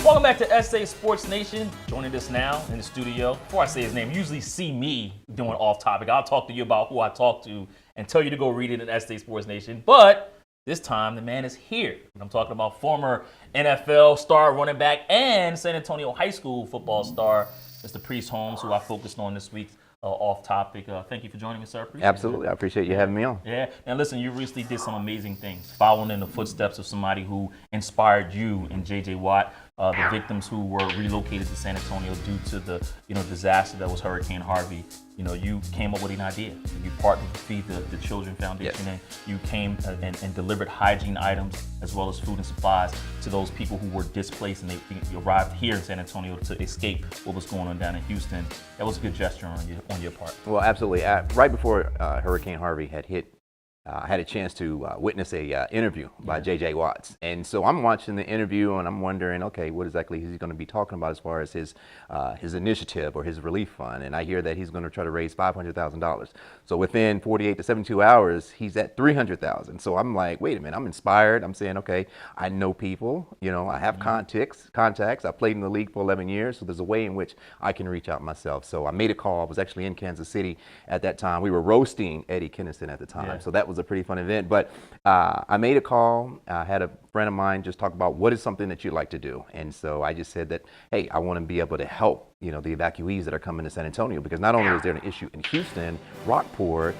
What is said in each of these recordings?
Welcome back to SA Sports Nation. Joining us now in the studio. Before I say his name, you usually see me doing off topic. I'll talk to you about who I talk to and tell you to go read it in SA Sports Nation. But this time, the man is here. I'm talking about former NFL star running back and San Antonio High School football star, Mr. Priest Holmes, who I focused on this week's off topic. Thank you for joining me, sir. Absolutely. I appreciate you having me on. Yeah. And listen, you recently did some amazing things, following in the footsteps of somebody who inspired you and J.J. Watt, the victims who were relocated to San Antonio due to the disaster that was Hurricane Harvey. You came up with an idea. You partnered to Feed the Children Foundation, Yes. and you came and delivered hygiene items as well as food and supplies to those people who were displaced, and they arrived here in San Antonio to escape what was going on down in Houston. That was a good gesture on your part. Well, absolutely. Right before Hurricane Harvey had hit, I had a chance to witness a interview by J.J. Watts. And so I'm watching the interview and I'm wondering, okay, what exactly is he going to be talking about as far as his initiative or his relief fund? And I hear that he's going to try to raise $500,000. So within 48 to 72 hours, he's at $300,000. So I'm like, wait a minute, I'm inspired. I'm saying, okay, I know people, I have contacts. I played in the league for 11 years. So there's a way in which I can reach out myself. So I made a call. I was actually in Kansas City at that time. We were roasting Eddie Kennison at the time. Yeah. So that was a pretty fun event, but I made a call. I had a friend of mine just talk about what is something that you'd like to do. And so I just said that, hey, I want to be able to help, the evacuees that are coming to San Antonio, because not only is there an issue in Houston, Rockport,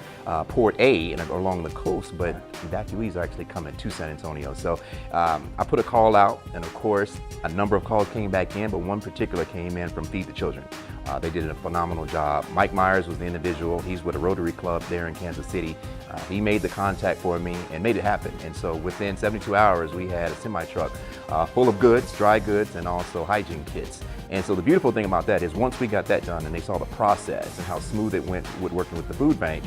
Port A, and along the coast, but evacuees are actually coming to San Antonio. So I put a call out, and of course, a number of calls came back in, but one particular came in from Feed the Children. They did a phenomenal job. Mike Myers was the individual. He's with a Rotary Club there in Kansas City. He made the contact for me and made it happen. And so within 72 hours, we had a semi-truck full of goods, dry goods, and also hygiene kits. And so the beautiful thing about that is once we got that done and they saw the process and how smooth it went with working with the food bank,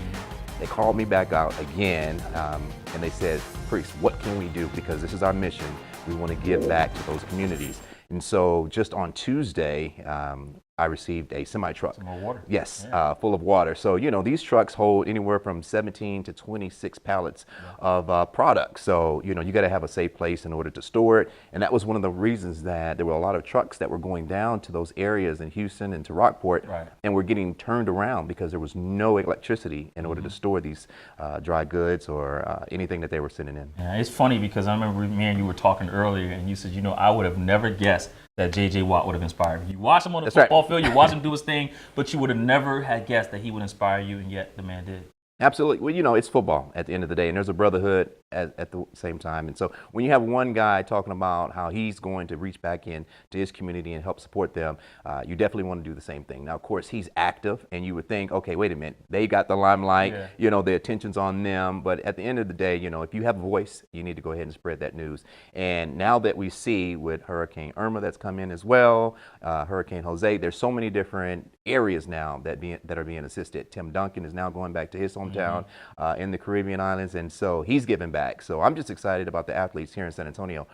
they called me back out again and they said, Priest, what can we do? Because this is our mission. We want to give back to those communities. And so just on Tuesday, I received a semi-truck. Some more water. Yes, full of water. So, these trucks hold anywhere from 17 to 26 pallets of product. So, you got to have a safe place in order to store it. And that was one of the reasons that there were a lot of trucks that were going down to those areas in Houston and to Rockport and were getting turned around because there was no electricity in order to store these dry goods or anything that they were sending in. Yeah, it's funny because I remember me and you were talking earlier and you said, I would have never guessed that J.J. Watt would have inspired you. You watched him on the football field, you watched him do his thing, but you would have never had guessed that he would inspire you, and yet the man did. Absolutely. Well, it's football at the end of the day, and there's a brotherhood at the same time. And so when you have one guy talking about how he's going to reach back in to his community and help support them, you definitely want to do the same thing. Now, of course, he's active, and you would think, okay, wait a minute, they got the limelight, the attention's on them. But at the end of the day, if you have a voice, you need to go ahead and spread that news. And now that we see with Hurricane Irma that's come in as well, Hurricane Jose, there's so many different areas now that are being assisted. Tim Duncan is now going back to his hometown in the Caribbean islands, and so he's giving back. So I'm just excited about the athletes here in San Antonio